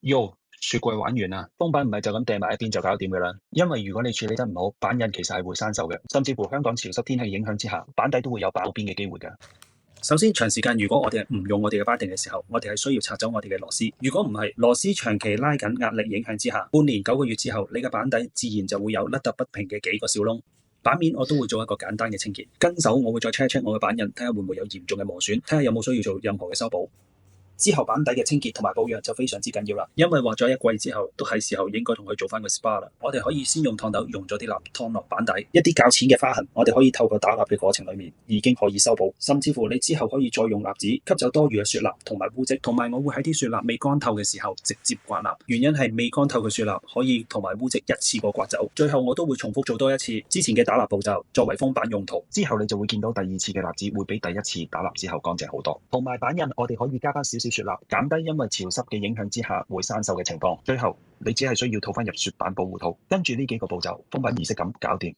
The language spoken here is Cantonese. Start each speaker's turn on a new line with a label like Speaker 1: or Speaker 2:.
Speaker 1: 喲，雪櫃玩完啦，封板唔係就咁掟埋一邊就搞掂㗎啦。因為如果你處理得唔好，板印其實係會生鏽嘅，甚至乎香港潮濕天氣影響之下，板底都會有爆邊嘅機會㗎。首先，長時間如果我哋係唔用我哋嘅把定嘅時候，我哋係需要拆走我哋嘅螺絲。如果唔係，螺絲長期拉緊壓力影響之下，半年9個月之後，你嘅板底自然就會有凹凸不平嘅幾個小窿。板面我都會做一個簡單嘅清潔，跟手我會再 check 我嘅板印，睇下會唔會有嚴重嘅磨損，睇下有冇需要做任何嘅修補。之後板底嘅清潔同埋保養就非常之緊要啦，因為畫咗一季之後，都係時候應該同佢做翻個 SPA 啦。我哋可以先用燙斗溶咗啲蠟燙落板底，一啲較淺嘅花痕，我哋可以透過打蠟嘅過程裏面已經可以修補，甚至乎你之後可以再用蠟紙吸走多餘嘅雪蠟同埋污漬，同埋我會喺啲雪蠟未乾透嘅時候直接刮蠟，原因係未乾透嘅雪蠟可以同埋污漬一次過刮走。最後我都會重複做多一次之前嘅打蠟步驟，作為封板用途。之後你就會見到第二次嘅蠟紙會比第一次打蠟之後乾淨好多。同埋板印我哋可以加翻少少雪蠟，減低因為潮濕嘅影響之下會生鏽嘅情況。最後你只係需要套翻入雪板保護套，跟住呢幾個步驟，封板儀式咁搞掂。